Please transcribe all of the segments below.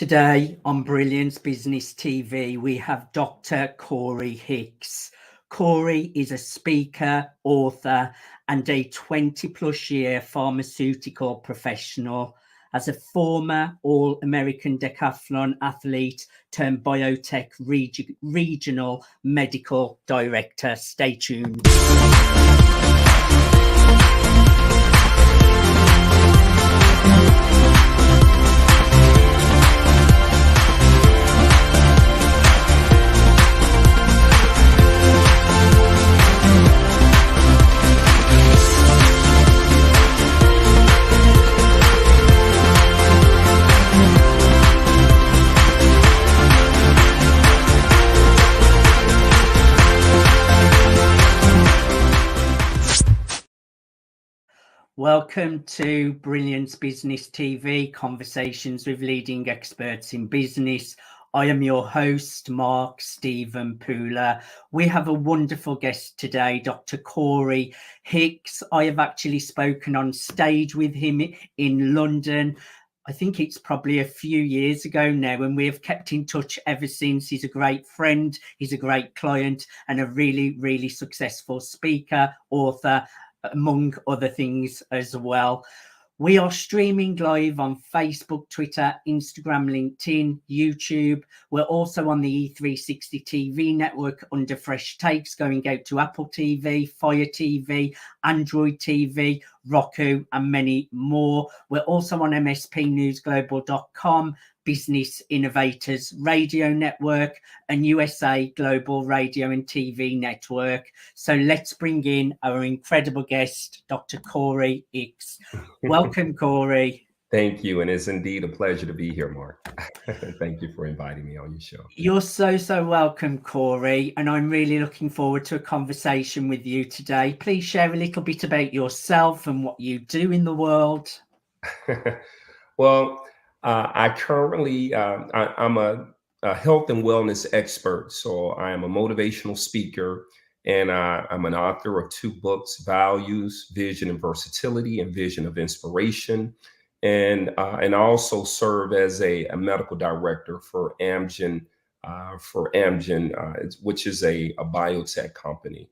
Today on Brilliance Business TV, we have Dr. Corey Hicks. Corey is a speaker, author, and a 20-plus year pharmaceutical professional. As a former All-American Decathlon athlete turned biotech regional medical director. Stay tuned. Welcome to Brilliance Business TV, conversations with leading experts in business. I am your host, Mark Stephen Pooler. We have a wonderful guest today, Dr. Corey Hicks. I have actually spoken on stage with him in London. I think it's probably a few years ago now, and we have kept in touch ever since. He's a great friend, he's a great client, and a really, really successful speaker, author, among other things as well. We are streaming live on Facebook, Twitter, Instagram, LinkedIn, YouTube. We're also on the E360 TV network under Fresh Takes, going out to Apple TV, Fire TV, Android TV, Roku, and many more. We're also on MSP Business Innovators Radio Network, and USA Global Radio and TV Network. So let's bring in our incredible guest, Dr. Corey Hicks. Welcome, Corey. Thank you. And it's indeed a pleasure to be here, Mark. Thank you for inviting me on your show. You're so welcome, Corey. And I'm really looking forward to a conversation with you today. Please share a little bit about yourself and what you do in the world. Well, I currently, I'm a health and wellness expert. So I am a motivational speaker, and I'm an author of 2 books, Values, Vision and Versatility, and Vision of Inspiration. And I also serve as a medical director for Amgen, which is a biotech company.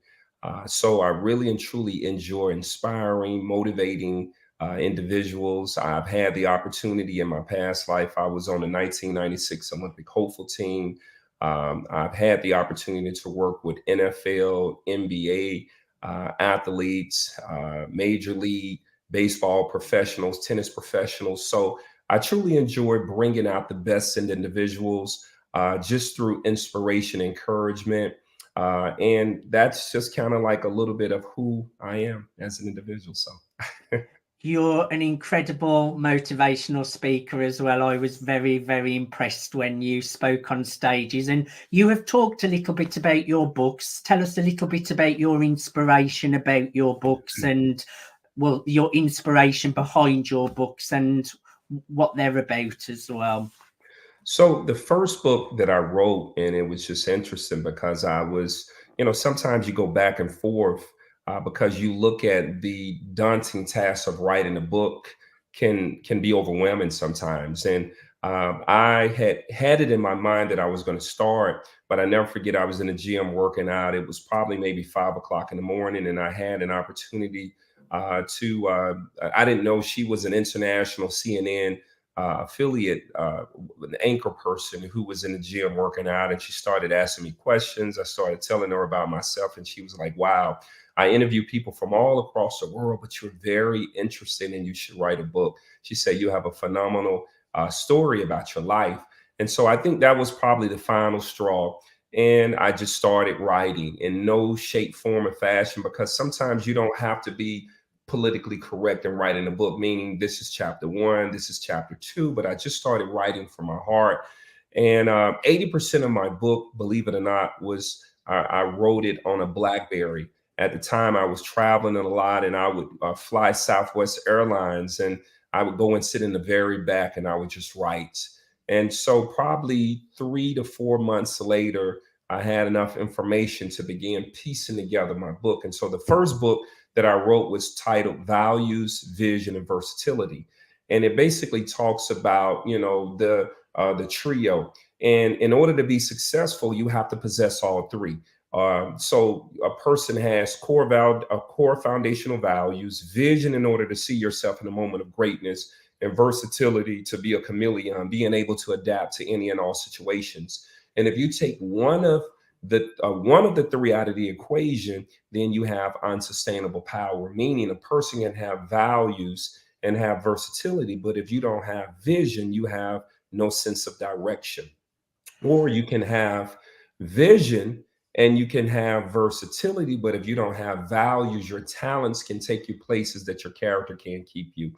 So I really and truly enjoy inspiring, motivating individuals. I've had the opportunity in my past life. I was on the 1996 Olympic hopeful team. I've had the opportunity to work with NFL, NBA athletes, Major League Baseball professionals, tennis professionals. So I truly enjoy bringing out the best in individuals just through inspiration, encouragement. And that's just kind of like a little bit of who I am as an individual. So you're an incredible motivational speaker as well. I was very, very impressed when you spoke on stages, and you have talked a little bit about your books. Tell us a little bit about your inspiration about your books and, well, your inspiration behind your books and what they're about as well. So the first book that I wrote, and it was just interesting because I was, sometimes you go back and forth because you look at the daunting task of writing a book can be overwhelming sometimes. And I had it in my mind that I was going to start, but I never forget I was in the gym working out. It was probably maybe 5 o'clock in the morning, and I had an opportunity I didn't know she was an international CNN affiliate, an anchor person who was in the gym working out, and she started asking me questions. I started telling her about myself, and she was like, wow, I interview people from all across the world, but you're very interesting and you should write a book. She said, you have a phenomenal story about your life. And so I think that was probably the final straw. And I just started writing in no shape, form, or fashion, because sometimes you don't have to be politically correct in writing a book, meaning this is chapter 1, this is chapter 2, but I just started writing from my heart. And 80% of my book, believe it or not, was I wrote it on a BlackBerry. At the time, I was traveling a lot, and I would fly Southwest Airlines, and I would go and sit in the very back, and I would just write. And so probably 3 to 4 months later, I had enough information to begin piecing together my book. And so the first book that I wrote was titled Values, Vision, and Versatility. And it basically talks about, the the trio. And in order to be successful, you have to possess all three. So a person has core foundational values, vision in order to see yourself in a moment of greatness, and versatility to be a chameleon, being able to adapt to any and all situations. And if you take one of the three out of the equation, then you have unsustainable power, meaning a person can have values and have versatility, but if you don't have vision, you have no sense of direction. Or you can have vision and you can have versatility, but if you don't have values, your talents can take you places that your character can't keep you.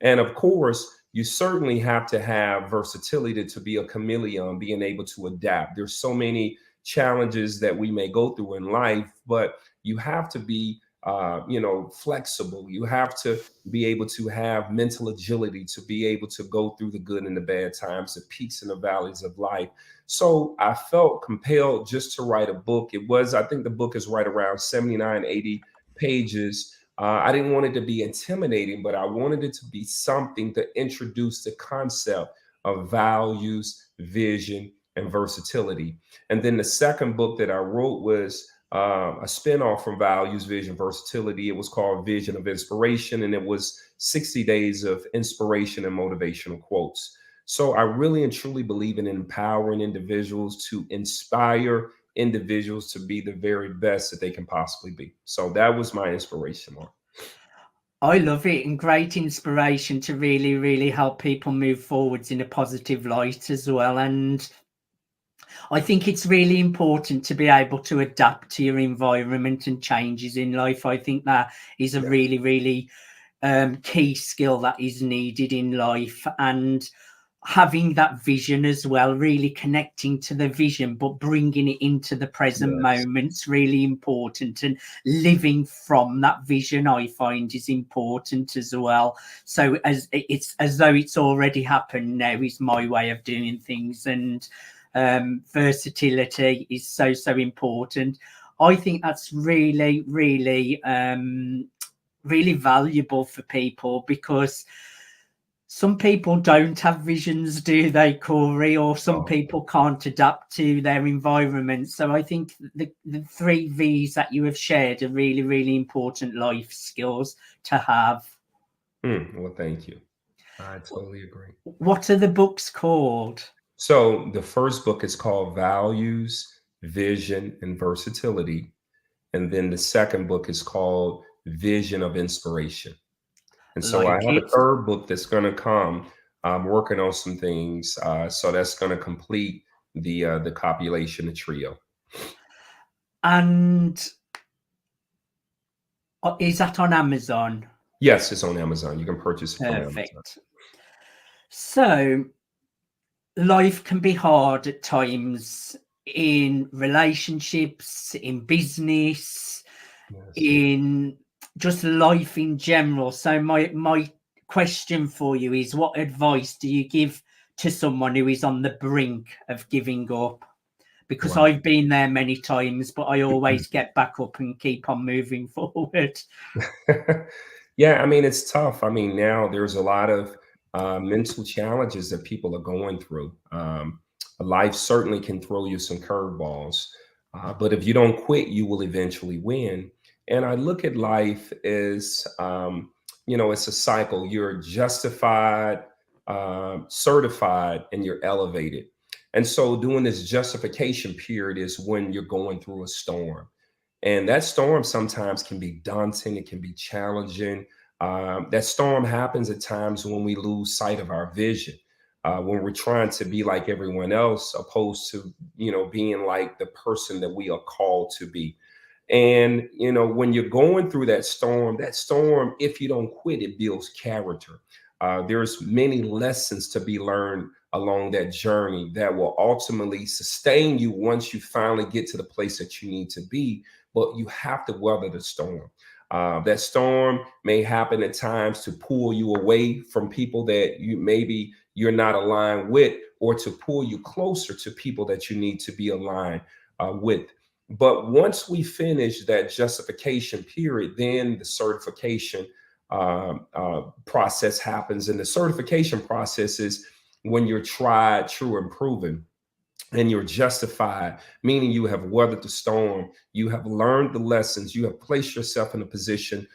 And of course, you certainly have to have versatility to be a chameleon, being able to adapt. There's so many challenges that we may go through in life, but you have to be, flexible. You have to be able to have mental agility to be able to go through the good and the bad times, the peaks and the valleys of life. So I felt compelled just to write a book. I think the book is right around 79, 80 pages. I didn't want it to be intimidating, but I wanted it to be something to introduce the concept of values, vision, and versatility. And then the second book that I wrote was a spinoff from values, vision, versatility. It was called Vision of Inspiration, and it was 60 days of inspiration and motivational quotes. So I really and truly believe in empowering individuals to inspire individuals to be the very best that they can possibly be. So that was my inspiration, Mark. I love it, and great inspiration to really, really help people move forwards in a positive light as well. And I think it's really important to be able to adapt to your environment and changes in life. I think that is a really, really key skill that is needed in life. And having that vision as well, really connecting to the vision, but bringing it into the present moment's really important, and living from that vision, I find, is important as well. So it's as though it's already happened now is my way of doing things. And versatility is so important. I think that's really, really, really valuable for people, because some people don't have visions, do they, Corey? Or some people can't adapt to their environment. So I think the 3 V's that you have shared are really, really important life skills to have. Well, thank you. I totally agree. What are the books called? So the first book is called Values, Vision, and Versatility. And then the second book is called Vision of Inspiration. And so I Like have a it. third book that's going to come. I'm working on some things. So that's going to complete the copulation, the trio. And is that on Amazon? Yes, it's on Amazon. You can purchase it from Amazon. Perfect. So life can be hard at times, in relationships, in business, in just life in general. So my question for you is, what advice do you give to someone who is on the brink of giving up? Because I've been there many times, but I always get back up and keep on moving forward. Yeah, I mean, it's tough. I mean, now there's a lot of mental challenges that people are going through. Life certainly can throw you some curveballs, but if you don't quit, you will eventually win. And I look at life as, it's a cycle. You're justified, certified, and you're elevated. And so during this justification period is when you're going through a storm. And that storm sometimes can be daunting. It can be challenging. That storm happens at times when we lose sight of our vision, when we're trying to be like everyone else, opposed to, being like the person that we are called to be. And, when you're going through that storm, if you don't quit, it builds character. There's many lessons to be learned along that journey that will ultimately sustain you once you finally get to the place that you need to be. But you have to weather the storm. That storm may happen at times to pull you away from people that you're not aligned with, or to pull you closer to people that you need to be aligned with. But once we finish that justification period, then the certification process happens. And the certification process is when you're tried, true, and proven, and you're justified, meaning you have weathered the storm, you have learned the lessons, you have placed yourself in a position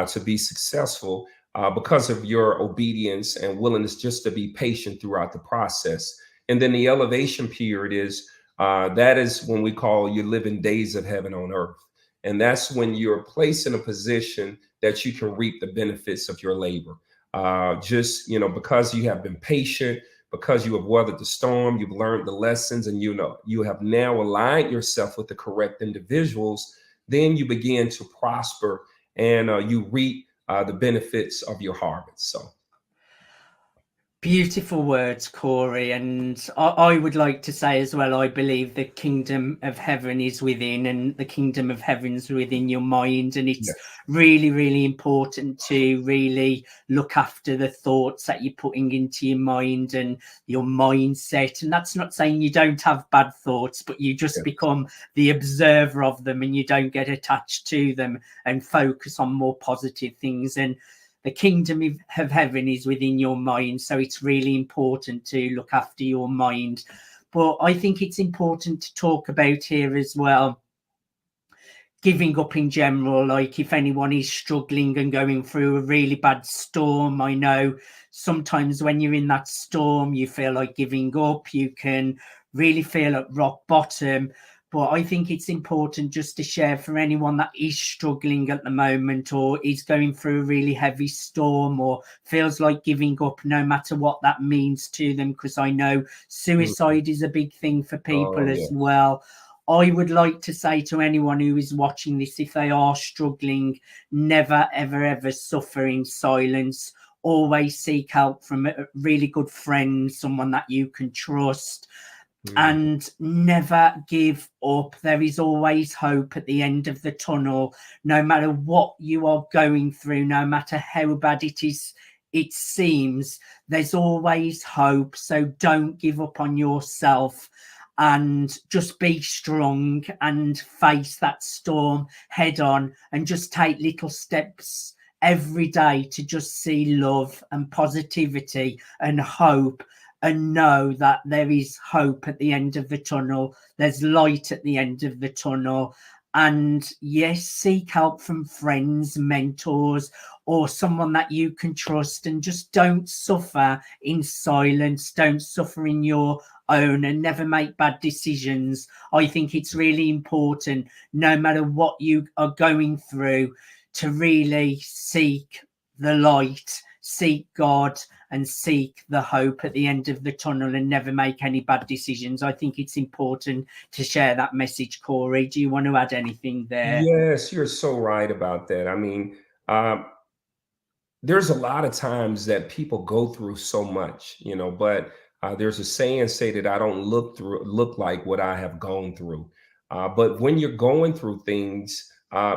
to be successful because of your obedience and willingness just to be patient throughout the process. And then the elevation period is that is when we call you living days of heaven on earth. And that's when you're placed in a position that you can reap the benefits of your labor. Just, because you have been patient, because you have weathered the storm, you've learned the lessons, and you have now aligned yourself with the correct individuals, then you begin to prosper and you reap the benefits of your harvest. So beautiful words, Corey. And I would like to say as well, I believe the kingdom of heaven is within, and the kingdom of heaven's within your mind. And it's really, really important to really look after the thoughts that you're putting into your mind and your mindset. And that's not saying you don't have bad thoughts, but you just become the observer of them and you don't get attached to them and focus on more positive things. And the kingdom of heaven is within your mind. So it's really important to look after your mind. But I think it's important to talk about here as well, giving up in general. Like if anyone is struggling and going through a really bad storm, I know sometimes when you're in that storm, you feel like giving up. You can really feel at rock bottom. But I think it's important just to share for anyone that is struggling at the moment or is going through a really heavy storm or feels like giving up, no matter what that means to them, because I know suicide is a big thing for people as well. I would like to say to anyone who is watching this, if they are struggling, never, ever, ever suffer in silence. Always seek help from a really good friend, someone that you can trust. And never give up. There is always hope at the end of the tunnel. No matter what you are going through, no matter how bad it seems, there's always hope. So don't give up on yourself and just be strong and face that storm head on and just take little steps every day to just see love and positivity and hope. And know that there is hope at the end of the tunnel. There's light at the end of the tunnel. And yes, seek help from friends, mentors, or someone that you can trust. And just don't suffer in silence. Don't suffer in your own and never make bad decisions. I think it's really important, no matter what you are going through, to really seek the light, seek God, and seek the hope at the end of the tunnel and never make any bad decisions. I think it's important to share that message, Corey. Do you want to add anything there? Yes, you're so right about that. I mean, there's a lot of times that people go through so much, but there's a saying say that I don't look like what I have gone through. But when you're going through things,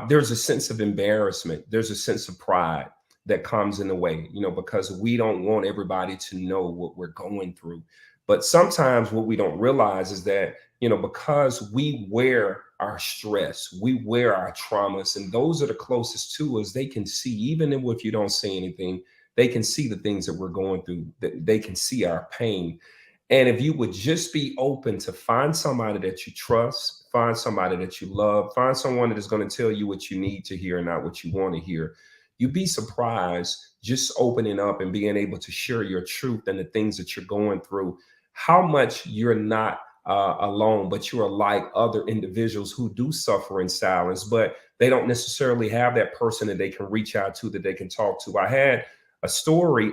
there's a sense of embarrassment. There's a sense of pride that comes in the way, because we don't want everybody to know what we're going through. But sometimes what we don't realize is that, because we wear our stress, we wear our traumas, and those are the closest to us, they can see, even if you don't say anything, they can see the things that we're going through, that they can see our pain. And if you would just be open to find somebody that you trust, find somebody that you love, find someone that is going to tell you what you need to hear and not what you want to hear, you'd be surprised, just opening up and being able to share your truth and the things that you're going through, how much you're not alone, but you are like other individuals who do suffer in silence, but they don't necessarily have that person that they can reach out to, that they can talk to. I had a story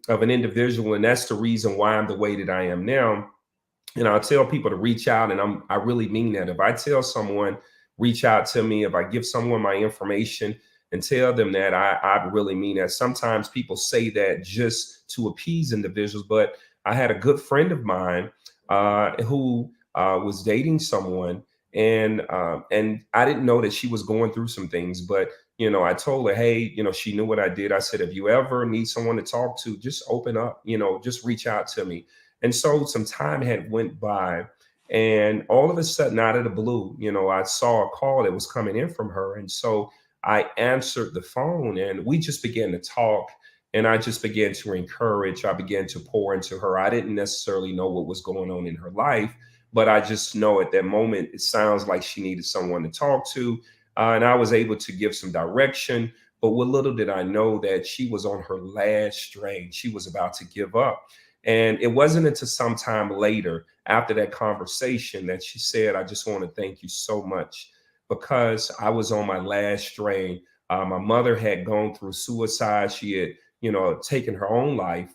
of an individual, and that's the reason why I'm the way that I am now. And I'll tell people to reach out, and I really mean that. If I tell someone, reach out to me, if I give someone my information and tell them that, I really mean that. Sometimes people say that just to appease individuals, but I had a good friend of mine who was dating someone, and I didn't know that she was going through some things, but I told her, hey, she knew what I did. I said, if you ever need someone to talk to, just open up, just reach out to me. And so some time had went by, and all of a sudden, out of the blue, I saw a call that was coming in from her. And so I answered the phone, and we just began to talk. And I just began to encourage, I began to pour into her. I didn't necessarily know what was going on in her life, but I just know at that moment, it sounds like she needed someone to talk to. And I was able to give some direction. But what little did I know that she was on her last strain. She was about to give up. And it wasn't until some time later, after that conversation, that she said, I just want to thank you so much because I was on my last strain. My mother had gone through suicide. She had, taken her own life.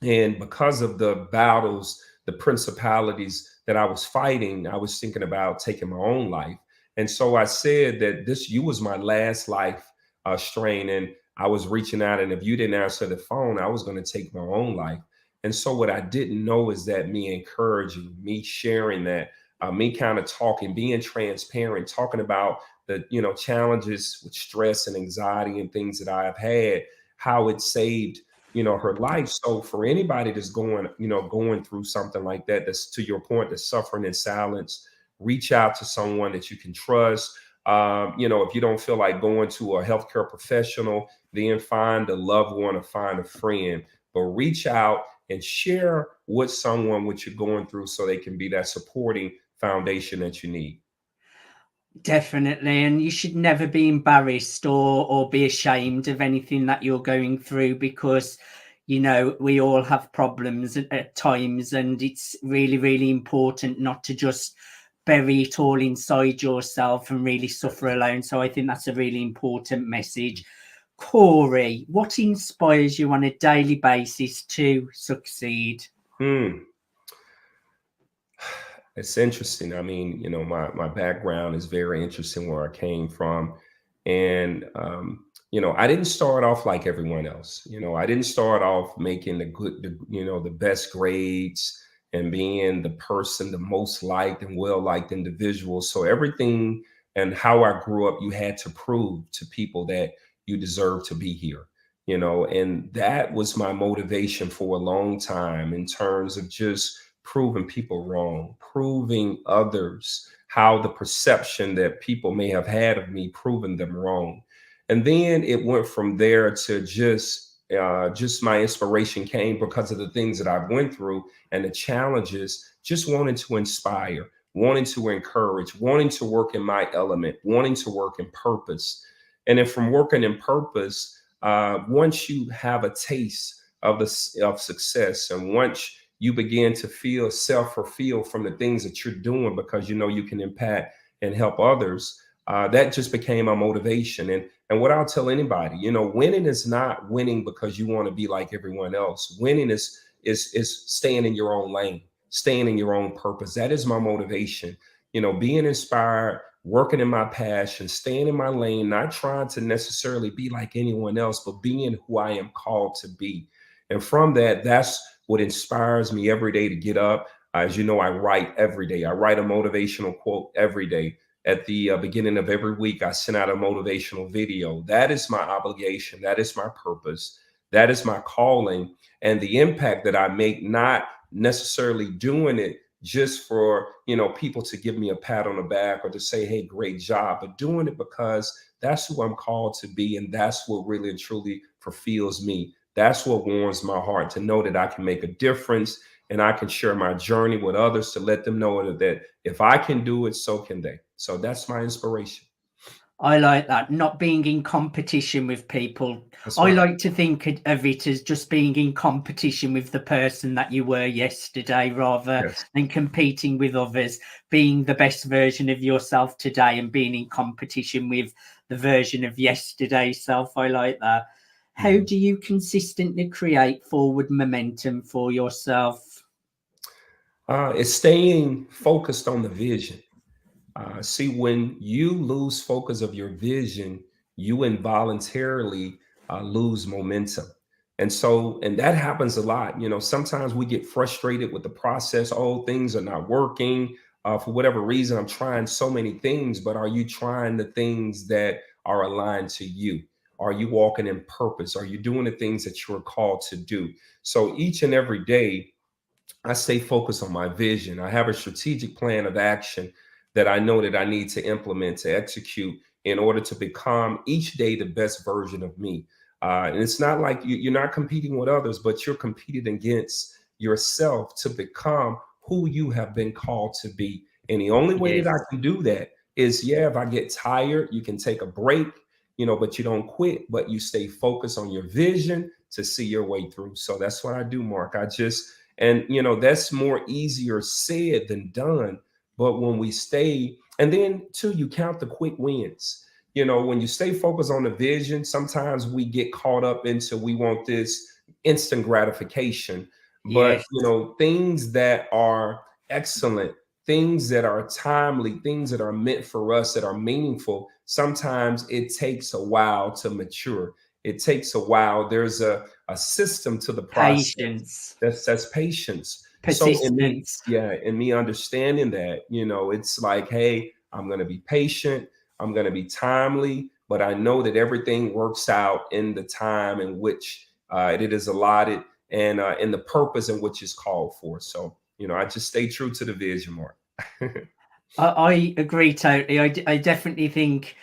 And because of the battles, the principalities that I was fighting, I was thinking about taking my own life. And so I said that you was my last life strain. And I was reaching out. And if you didn't answer the phone, I was going to take my own life. And so what I didn't know is that me encouraging, me sharing that, me kind of talking, being transparent, talking about the, challenges with stress and anxiety and things that I have had, how it saved her life. So for anybody that's going through something like that, that's to your point, that's suffering in silence, reach out to someone that you can trust. If you don't feel like going to a healthcare professional, then find a loved one or find a friend, but reach out and share with someone what you're going through so they can be that supporting foundation that you need. Definitely. And you should never be embarrassed or be ashamed of anything that you're going through, because we all have problems at times, and it's really, really important not to just bury it all inside yourself and really suffer alone. So I think that's a really important message. Corey, what inspires you on a daily basis to succeed? It's interesting. I mean, my background is very interesting, where I came from. And, I didn't start off like everyone else. I didn't start off making the best grades and being the person, the most liked and well-liked individual. So everything and how I grew up, you had to prove to people that you deserve to be here, and that was my motivation for a long time, in terms of just proving people wrong, proving others how the perception that people may have had of me, proving them wrong. And then it went from there to just my inspiration came because of the things that I've went through and the challenges, just wanting to inspire, wanting to encourage, wanting to work in my element, wanting to work in purpose. And then from working in purpose, once you have a taste of success, and once you begin to feel self-fulfilled from the things that you're doing, because you can impact and help others, that just became my motivation. And what I'll tell anybody, winning is not winning because you want to be like everyone else. Winning is staying in your own lane, staying in your own purpose. That is my motivation. Being inspired, working in my passion, staying in my lane, not trying to necessarily be like anyone else, but being who I am called to be. And from that, that's what inspires me every day to get up. As you know, I write every day. I write a motivational quote every day. At the beginning of every week, I send out a motivational video. That is my obligation. That is my purpose. That is my calling. And the impact that I make, not necessarily doing it just for, people to give me a pat on the back or to say, hey, great job, but doing it because that's who I'm called to be. And that's what really and truly fulfills me. That's what warms my heart, to know that I can make a difference and I can share my journey with others, to let them know that if I can do it, so can they. So that's my inspiration. I like that, not being in competition with people. That's I right. like to think of it as just being in competition with the person that you were yesterday, rather Yes. than competing with others, being the best version of yourself today and being in competition with the version of yesterday's self. I like that. How Mhm. do you consistently create forward momentum for yourself? It's staying focused on the vision. See, when you lose focus of your vision, you involuntarily lose momentum. And that happens a lot. Sometimes we get frustrated with the process. Oh, things are not working. For whatever reason, I'm trying so many things, but are you trying the things that are aligned to you? Are you walking in purpose? Are you doing the things that you're called to do? So each and every day, I stay focused on my vision. I have a strategic plan of action that I know that I need to implement, to execute, in order to become each day the best version of me. And it's not like you're not competing with others, but you're competing against yourself to become who you have been called to be. And the only way that Yes. I can do that is, yeah, if I get tired, you can take a break, but you don't quit, but you stay focused on your vision to see your way through. So that's what I do, Mark. And that's more easier said than done. But when we stay, and then too, you count the quick wins. When you stay focused on the vision, sometimes we get caught up into we want this instant gratification. But Yes. things that are excellent, things that are timely, things that are meant for us, that are meaningful, sometimes it takes a while to mature. It takes a while. There's a system to the process. Patience, That's patience. So persistence. in me understanding that, it's like, hey, I'm going to be patient. I'm going to be timely, but I know that everything works out in the time in which it is allotted, and in the purpose in which it's called for. So, I just stay true to the vision, Mark. I agree totally. I definitely think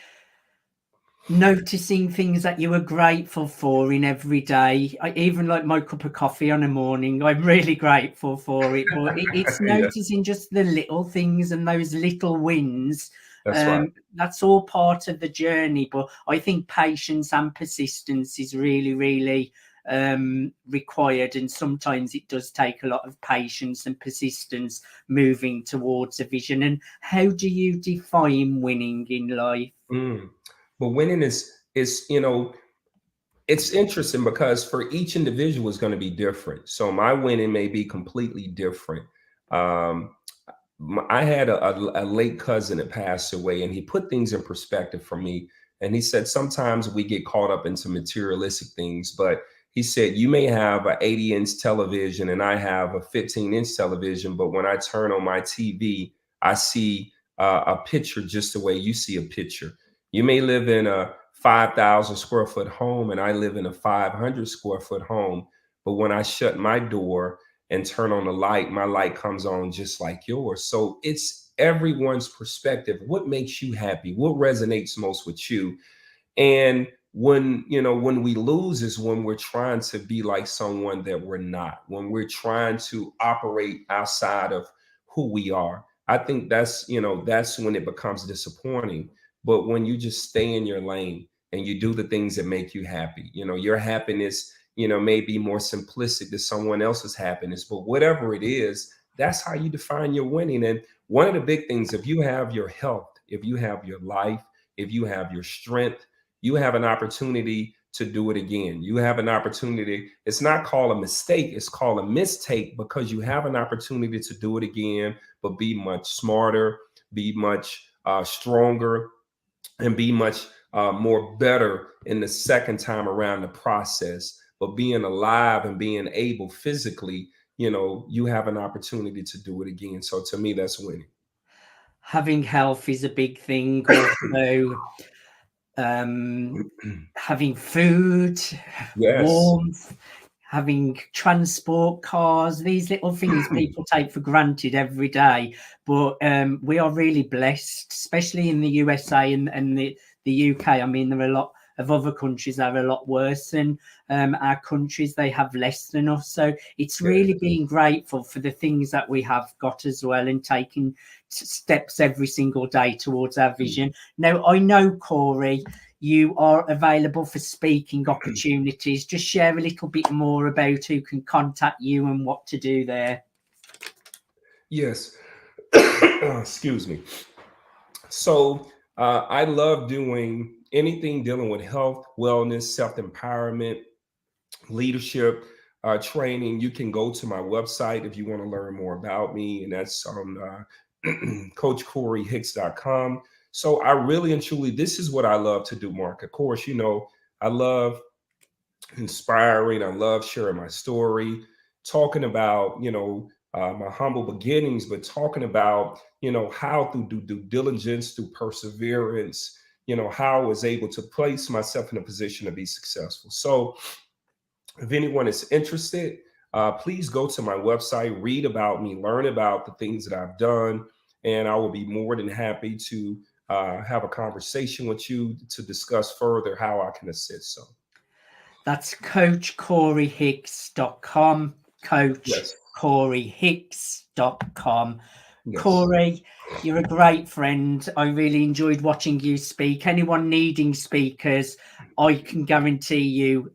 noticing things that you are grateful for in every day. I even like my cup of coffee on a morning. I'm really grateful for it, but it's Yeah, noticing just the little things and those little wins. that's right. That's all part of the journey. But I think patience and persistence is really, really required, and sometimes it does take a lot of patience and persistence moving towards a vision. And how do you define winning in life? Mm. But winning is it's interesting because for each individual is going to be different. So my winning may be completely different. Um, I had a late cousin that passed away, and he put things in perspective for me. And he said sometimes we get caught up into materialistic things, but he said you may have an 80-inch television and I have a 15-inch television, but when I turn on my TV, I see a picture just the way you see a picture. You may live in a 5,000 square foot home, and I live in a 500 square foot home. But when I shut my door and turn on the light, my light comes on just like yours. So it's everyone's perspective. What makes you happy? What resonates most with you? And when we lose is when we're trying to be like someone that we're not, when we're trying to operate outside of who we are. I think that's when it becomes disappointing. But when you just stay in your lane and you do the things that make you happy, your happiness, may be more simplistic than someone else's happiness, but whatever it is, that's how you define your winning. And one of the big things, if you have your health, if you have your life, if you have your strength, you have an opportunity to do it again. You have an opportunity. It's not called a mistake, it's called a mistake, because you have an opportunity to do it again, but be much smarter, be much stronger, and be much more better in the second time around the process. But being alive and being able physically, you have an opportunity to do it again. So to me, that's winning. Having health is a big thing. Also, having food, Yes. warmth, having transport, cars, these little things people take for granted every day. But we are really blessed, especially in the USA and the UK. I mean, there are a lot of other countries that are a lot worse than our countries. They have less than us. So it's Yeah. really being grateful for the things that we have got as well, and taking steps every single day towards our vision. Now, I know, Corey, you are available for speaking opportunities. Just share a little bit more about who can contact you and what to do there. Yes. Excuse me. So I love doing anything dealing with health, wellness, self empowerment, leadership training. You can go to my website if you want to learn more about me, and that's on CoachCoreyHicks.com. So I really and truly, this is what I love to do, Mark. Of course, I love inspiring. I love sharing my story, talking about, my humble beginnings, but talking about, how through due diligence, through perseverance, how I was able to place myself in a position to be successful. So if anyone is interested, please go to my website, read about me, learn about the things that I've done, and I will be more than happy to have a conversation with you to discuss further how I can assist. So That's coachcoreyhicks.com, Yes. coachcoreyhicks.com. Yes. Corey, you're a great friend. I really enjoyed watching you speak. Anyone needing speakers, I can guarantee you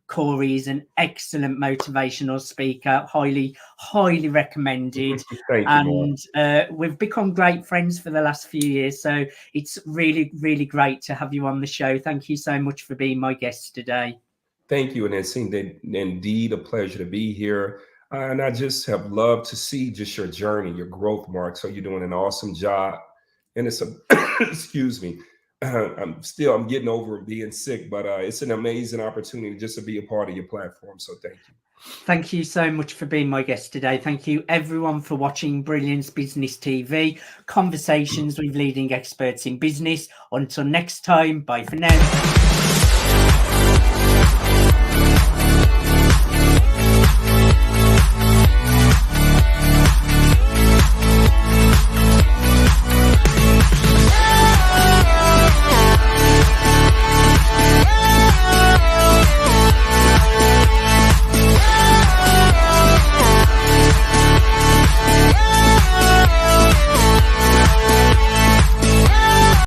Corey is an excellent motivational speaker, highly recommended. Thank you, Mark. And we've become great friends for the last few years, so it's really great to have you on the show. Thank you so much for being my guest today. Thank you, and it seemed indeed a pleasure to be here. And I just have loved to see just your journey, your growth, Mark. So you're doing an awesome job, and it's a excuse me. I'm getting over being sick, but it's an amazing opportunity just to be a part of your platform. So thank you. Thank you so much for being my guest today. Thank you everyone for watching Brilliance Business TV, conversations with leading experts in business. Until next time, bye for now.